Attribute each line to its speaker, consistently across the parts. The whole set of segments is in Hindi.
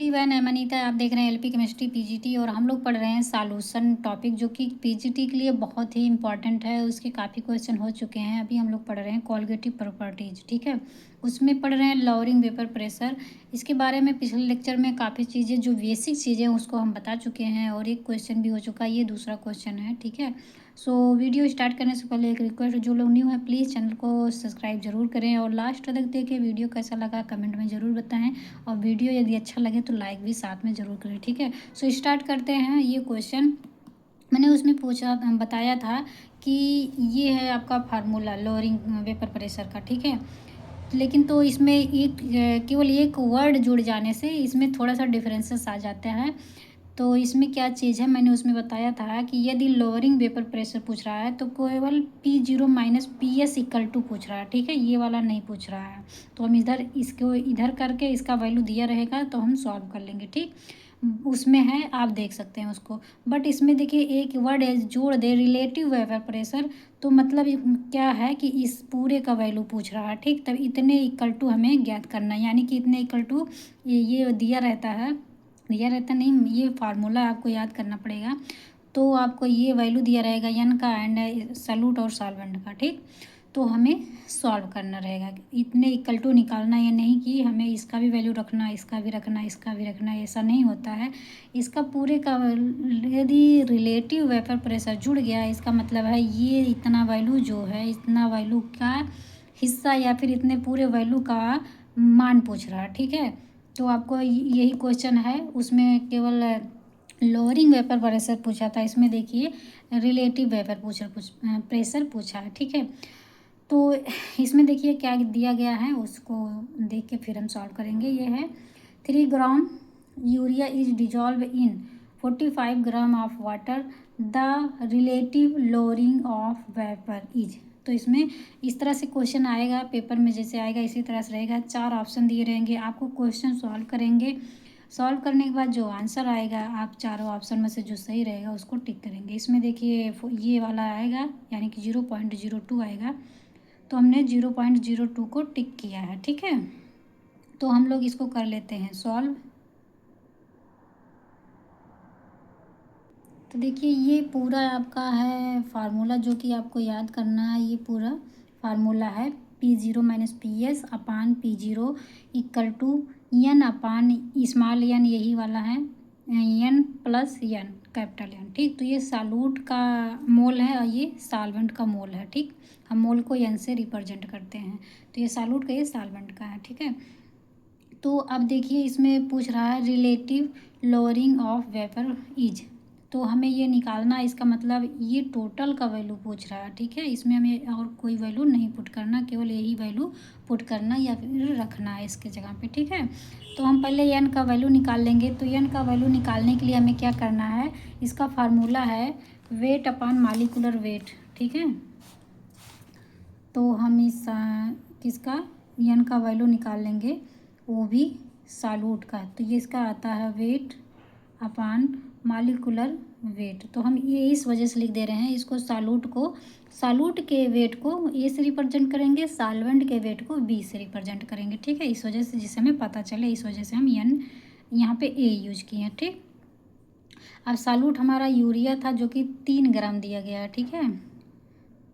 Speaker 1: एवरीवन, मैं अनीता। आप देख रहे हैं एलपी केमिस्ट्री पीजीटी और हम लोग पढ़ रहे हैं सॉल्यूशन टॉपिक जो कि पीजीटी के लिए बहुत ही इंपॉर्टेंट है। उसके काफ़ी क्वेश्चन हो चुके हैं। अभी हम लोग पढ़ रहे हैं कोलिगेटिव प्रॉपर्टीज, ठीक है। उसमें पढ़ रहे हैं लॉरिंग वेपर प्रेशर। इसके बारे में पिछले लेक्चर में काफ़ी चीज़ें जो बेसिक चीज़ें उसको हम बता चुके हैं और एक क्वेश्चन भी हो चुका है, ये दूसरा क्वेश्चन है, ठीक है। सो वीडियो स्टार्ट करने से पहले एक रिक्वेस्ट, जो लोग न्यू है प्लीज़ चैनल को सब्सक्राइब जरूर करें और लास्ट तक देखें। वीडियो कैसा लगा कमेंट में ज़रूर बताएं और वीडियो यदि अच्छा लगे तो लाइक भी साथ में ज़रूर करें, ठीक है। सो स्टार्ट करते हैं। ये क्वेश्चन मैंने उसमें पूछा बताया था कि ये है आपका फार्मूला लोअरिंग वेपर प्रेशर का, ठीक है। लेकिन तो इसमें केवल एक वर्ड जुड़ जाने से इसमें थोड़ा सा डिफरेंसेस आ जाता है। तो इसमें क्या चीज़ है, मैंने उसमें बताया था कि यदि लोअरिंग वेपर प्रेशर पूछ रहा है तो केवल P0 minus PS equal to पूछ रहा है, ठीक है। ये वाला नहीं पूछ रहा है। तो हम इधर इसको इधर करके इसका वैल्यू दिया रहेगा तो हम सॉल्व कर लेंगे, ठीक। उसमें है, आप देख सकते हैं उसको। बट इसमें देखिए एक वर्ड है जोड़ दे, रिलेटिव वेपर प्रेशर। तो मतलब क्या है कि इस पूरे का वैल्यू पूछ रहा है, ठीक। तब इतने इक्वल टू हमें ज्ञात करना है, यानी कि इतने इक्वल टू ये दिया रहता है, दिया रहता नहीं, ये फार्मूला आपको याद करना पड़ेगा। तो आपको ये वैल्यू दिया रहेगा एन का एंड सॉल्यूट और सॉल्वेंट का, ठीक। तो हमें सॉल्व करना रहेगा, इतने इक्वल टू निकालना। ये नहीं कि हमें इसका भी वैल्यू रखना, इसका भी रखना, इसका भी रखना, ऐसा नहीं होता है। इसका पूरे का यदि रिलेटिव वेपर प्रेशर जुड़ गया, इसका मतलब है ये इतना वैल्यू जो है, इतना वैल्यू का हिस्सा या फिर इतने पूरे वैल्यू का मान पूछ रहा है, ठीक है। तो आपको यही क्वेश्चन है, उसमें केवल लोअरिंग वेपर प्रेशर पूछा था, इसमें देखिए रिलेटिव वेपर प्रेशर पूछा है, ठीक है। तो इसमें देखिए क्या दिया गया है, उसको देख के फिर हम सॉल्व करेंगे। ये है 3 gram urea is dissolve in 45 gram of water, the relative lowering of vapour is. तो इसमें इस तरह से क्वेश्चन आएगा पेपर में, जैसे आएगा इसी तरह से रहेगा। 4 ऑप्शन दिए रहेंगे, आपको क्वेश्चन सॉल्व करेंगे। सॉल्व करने के बाद जो आंसर आएगा, आप चारों ऑप्शन में से जो सही रहेगा उसको टिक करेंगे। इसमें देखिए ये वाला आएगा, यानी कि 0.02 आएगा। तो हमने 0.02 को टिक किया है, ठीक है। तो हम लोग इसको कर लेते हैं सॉल्व। तो देखिए ये पूरा आपका है फार्मूला जो कि आपको याद करना है। ये पूरा फार्मूला है P0 minus PS upon P0 equal to N upon small n, यही वाला है N plus N capital N, ठीक। तो ये सॉल्यूट का मोल है और ये सॉल्वेंट का मोल है, ठीक। हम मोल को N से रिप्रेजेंट करते हैं। तो ये सॉल्यूट का, ये सॉल्वेंट का है, ठीक है। तो अब देखिए इसमें पूछ रहा है relative lowering of vapour is. तो हमें ये निकालना है, इसका मतलब ये टोटल का वैल्यू पूछ रहा है, ठीक है। इसमें हमें और कोई वैल्यू नहीं पुट करना, केवल यही वैल्यू पुट करना या फिर रखना है इसके जगह पे, ठीक है। तो हम पहले एन का वैल्यू निकाल लेंगे। तो एन का वैल्यू निकालने के लिए हमें क्या करना है, इसका फार्मूला है वेट अपान मालिकुलर वेट, ठीक है। तो हम इस किसका एन का वैल्यू निकाल लेंगे, वो भी सॉल्यूट का। तो ये इसका आता है वेट अपान मालिकुलर वेट। तो हम ये इस वजह से लिख दे रहे हैं इसको, सॉल्यूट के वेट को ए से रिप्रेजेंट करेंगे, सॉल्वेंट के वेट को बी से रिप्रेजेंट करेंगे, ठीक है। इस वजह से, जिससे हमें पता चले, इस वजह से हम एन यहाँ पे ए यूज किए हैं, ठीक। अब सॉल्यूट हमारा यूरिया था जो कि 3 ग्राम दिया गया है, ठीक है।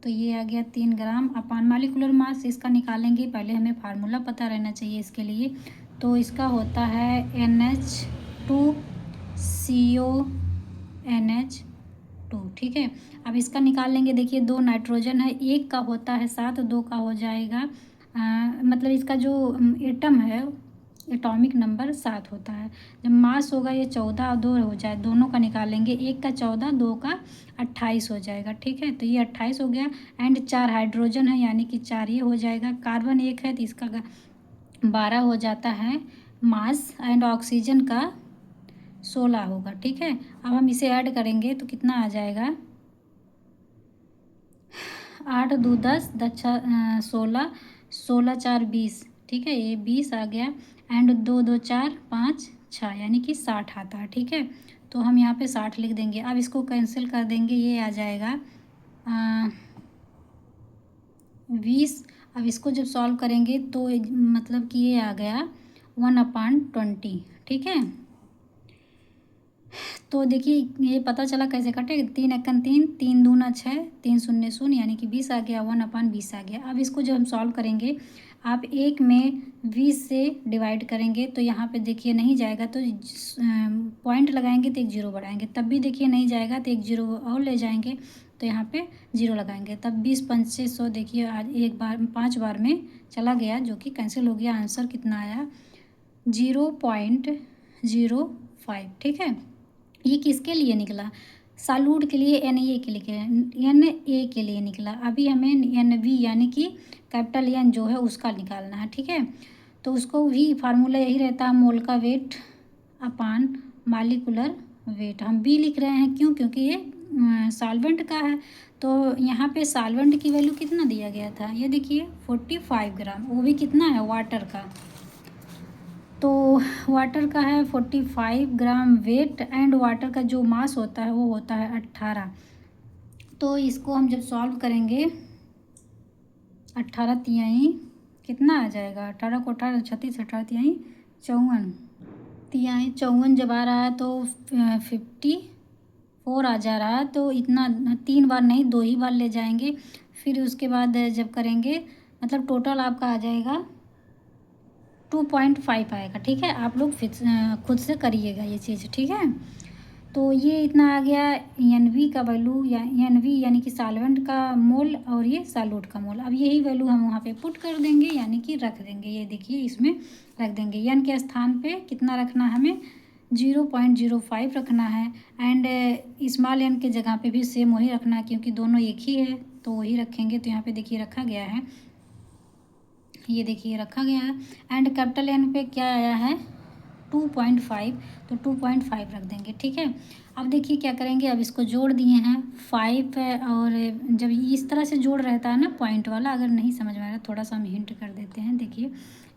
Speaker 1: तो ये आ गया 3 ग्राम अपान मालिकुलर मास, इसका निकालेंगे। पहले हमें फार्मूला पता रहना चाहिए इसके लिए। तो इसका होता है NH2CO NH2, ठीक है। अब इसका निकाल लेंगे। देखिए 2 नाइट्रोजन है, एक का होता है 7, 2 का हो जाएगा मतलब इसका जो एटम है, एटॉमिक नंबर 7 होता है। जब मास होगा ये 14 और 2 हो जाए, दोनों का निकालेंगे। एक का 14, 2 का 28 हो जाएगा, ठीक है। तो ये 28 हो गया एंड 4 हाइड्रोजन है, यानी कि 4 ये हो जाएगा। कार्बन 1 है तो इसका 12 हो जाता है मास एंड ऑक्सीजन का 16 होगा, ठीक है। अब हम इसे ऐड करेंगे तो कितना आ जाएगा, 8 2 10 10 16, 16 4 20, ठीक है। ये 20 आ गया एंड 2 2 4 5 6, यानी कि 60 आता है, ठीक है। तो हम यहाँ पे 60 लिख देंगे। अब इसको कैंसिल कर देंगे, ये आ जाएगा 20। अब इसको जब सॉल्व करेंगे तो मतलब कि ये आ गया 1/20, ठीक है। तो देखिए ये पता चला कैसे कटे, 3 एकन 3, 3 दूना 6, 3 शून्य शून्य यानी कि 20 आ गया, 1/20 आ गया। अब इसको जब हम सॉल्व करेंगे, आप 1 में 20 से डिवाइड करेंगे तो यहाँ पे देखिए नहीं जाएगा, तो पॉइंट लगाएंगे तो एक जीरो बढ़ाएंगे, तब भी देखिए नहीं जाएगा तो एक जीरो और ले जाएंगे, तो यहाँ पे जीरो लगाएंगे, तब 20 पंचे 100, देखिए आज एक बार 5 बार में चला गया, जो कि कैंसिल हो गया। आंसर कितना आया? 0.05, ठीक है। ये किसके लिए निकला? सालूट के लिए, NA के लिए, NA के लिए निकला। अभी हमें NV यानी कि कैपिटल N जो है उसका निकालना है, ठीक है। तो उसको भी फार्मूला यही रहता है, मोल का वेट अपान मालिकुलर वेट। हम B लिख रहे हैं, क्यों? क्योंकि ये सॉल्वेंट का है। तो यहाँ पे सॉल्वेंट की वैल्यू कितना दिया गया था, ये देखिए 45 ग्राम, वो भी कितना है? वाटर का। तो वाटर का है 45 ग्राम वेट, एंड वाटर का जो मास होता है वो होता है 18। तो इसको हम जब सॉल्व करेंगे, 18 तिहाई कितना आ जाएगा? 18 को 18 36, 18 तिहाई 54, तिहाई 54 जब आ रहा है तो 54 आ जा रहा है। तो इतना 3 बार नहीं, 2 ही बार ले जाएंगे। फिर उसके बाद जब करेंगे, मतलब टोटल आपका आ जाएगा 2.5 आएगा, ठीक है। आप लोग खुद से करिएगा ये चीज़, ठीक है। तो ये इतना आ गया NV का वैल्यू, या NV यानी कि सॉल्वेंट का मोल, और ये सॉल्यूट का मोल। अब यही वैल्यू हम वहाँ पे पुट कर देंगे, यानी कि रख देंगे। ये देखिए इसमें रख देंगे। N के स्थान पे कितना रखना है हमें? 0.05 रखना है। एंड स्मॉल n के जगह पे भी सेम वही रखना है, क्योंकि दोनों एक ही है, तो वही रखेंगे। तो यहाँ पे देखिए रखा गया है, ये देखिए रखा गया है। एंड कैपिटल N पे क्या आया है? 2.5, तो 2.5 रख देंगे, ठीक है। अब देखिए क्या करेंगे, अब इसको जोड़ दिए हैं 5 है, और जब इस तरह से जोड़ रहता है ना पॉइंट वाला, अगर नहीं समझ में आ रहा थोड़ा सा हम हिंट कर देते हैं। देखिए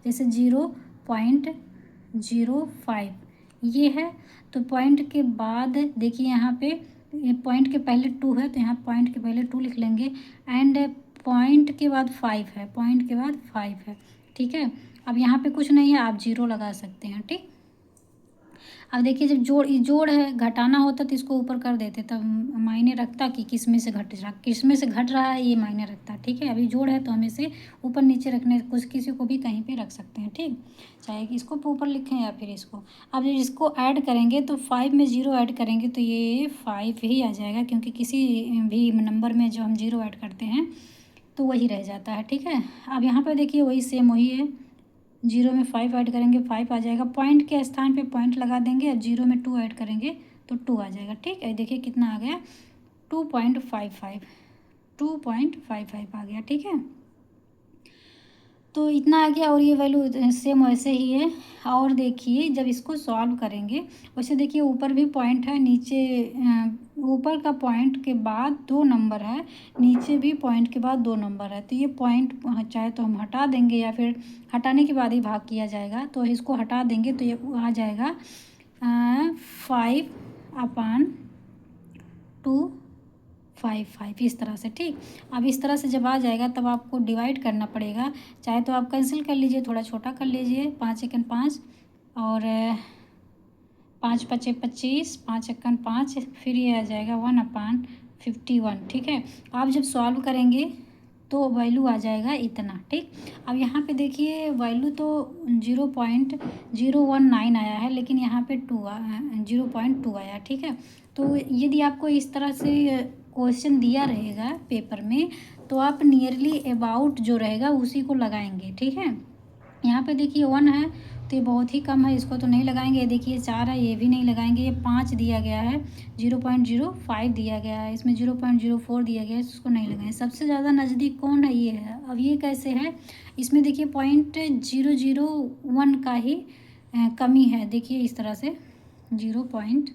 Speaker 1: जैसे 0.05 ये है, तो पॉइंट के बाद देखिए यहाँ पे पॉइंट के पहले 2 है, तो यहाँ पॉइंट के पहले 2 लिख लेंगे। एंड पॉइंट के बाद 5 है, पॉइंट के बाद 5 है, ठीक है। अब यहाँ पे कुछ नहीं है, आप 0 लगा सकते हैं, ठीक। अब देखिए जब जोड़ है, घटाना होता तो इसको ऊपर कर देते, तब मायने रखता कि किस में से घट रहा है, ये मायने रखता, ठीक है। अभी जोड़ है तो हम इसे ऊपर नीचे रखने, कुछ किसी को भी कहीं पे रख सकते हैं, ठीक। चाहे कि इसको ऊपर लिखें या फिर इसको। अब जब इसको ऐड करेंगे तो 5 में 0 ऐड करेंगे तो ये 5 ही आ जाएगा, क्योंकि किसी भी नंबर में जो हम 0 ऐड करते हैं तो वही रह जाता है, ठीक है। अब यहाँ पर देखिए वही सेम वही है, 0 में 5 ऐड करेंगे 5 आ जाएगा, पॉइंट के स्थान पे पॉइंट लगा देंगे। अब 0 में 2 ऐड करेंगे तो 2 आ जाएगा, ठीक है। देखिए कितना आ गया? 2.55 आ गया, ठीक है। तो इतना आ गया, और ये वैल्यू सेम वैसे ही है। और देखिए जब इसको सॉल्व करेंगे, वैसे देखिए ऊपर भी पॉइंट है, नीचे ऊपर का पॉइंट के बाद 2 नंबर है, नीचे भी पॉइंट के बाद 2 नंबर है। तो ये पॉइंट चाहे तो हम हटा देंगे, या फिर हटाने के बाद ही भाग किया जाएगा। तो इसको हटा देंगे तो ये आ जाएगा 5/255 इस तरह से, ठीक। अब इस तरह से जब आ जाएगा तब आपको डिवाइड करना पड़ेगा। चाहे तो आप कैंसिल कर लीजिए, थोड़ा छोटा कर लीजिए, 5 एकन 5, और 5 पचे 25, 5 एकन 5, फिर ये आ जाएगा 1/51, ठीक है। आप जब सॉल्व करेंगे तो वैल्यू आ जाएगा इतना, ठीक। अब यहाँ पे देखिए वैल्यू तो 0.019 आया है, लेकिन यहाँ पे 0.2 आया, ठीक है। तो यदि आपको इस तरह से क्वेश्चन दिया रहेगा पेपर में, तो आप नियरली अबाउट जो रहेगा उसी को लगाएंगे, ठीक है। यहाँ पे देखिए 1 है तो ये बहुत ही कम है, इसको तो नहीं लगाएंगे। देखिए 4 है, ये भी नहीं लगाएंगे। ये 5 दिया गया है, 0.05 दिया गया है, इसमें 0.04 दिया गया है, इसको नहीं लगाएंगे। सबसे ज़्यादा नज़दीक कौन है? ये है। अब ये कैसे है? इसमें देखिए 0.001 का ही कमी है। देखिए इस तरह से 0.9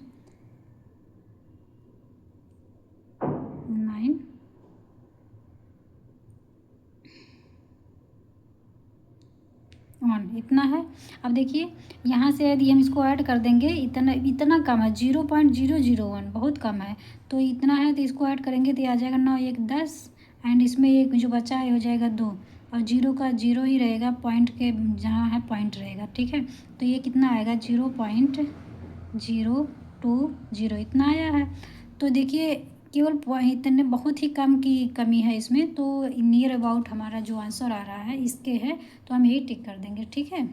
Speaker 1: इतना है। अब देखिए यहाँ से यदि हम इसको ऐड कर देंगे, इतना कम है, 0.001 बहुत कम है। तो इतना है तो इसको ऐड करेंगे तो आ जाएगा 9 1 10, एंड इसमें एक जो बचा है हो जाएगा 2, और जीरो का जीरो ही रहेगा, पॉइंट के जहाँ है पॉइंट रहेगा, ठीक है। तो ये कितना आएगा, 0.020 इतना आया है। तो देखिए केवल इतने बहुत ही कम की कमी है इसमें, तो नियर अबाउट हमारा जो आंसर आ रहा है इसके है, तो हम यही टिक कर देंगे, ठीक है।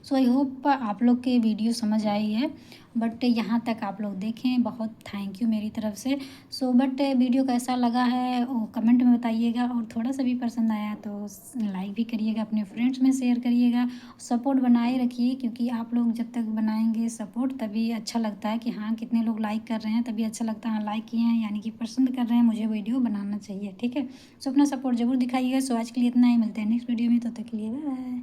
Speaker 1: सो आई होप आप लोग के वीडियो समझ आई है, बट यहाँ तक आप लोग देखें, बहुत थैंक यू मेरी तरफ से। सो बट वीडियो कैसा लगा है वो कमेंट में बताइएगा, और थोड़ा सा भी पसंद आया तो लाइक भी करिएगा, अपने फ्रेंड्स में शेयर करिएगा, सपोर्ट बनाए रखिए, क्योंकि आप लोग जब तक बनाएंगे सपोर्ट तभी अच्छा लगता है कि हाँ कितने लोग लाइक कर रहे हैं, तभी अच्छा लगता है हाँ लाइक किए हैं यानी कि पसंद कर रहे हैं, मुझे वीडियो बनाना चाहिए, ठीक है। सो अपना सपोर्ट ज़रूर दिखाइएगा। सो आज के लिए इतना ही, मिलते हैं नेक्स्ट वीडियो में, तब तक के लिए बाय।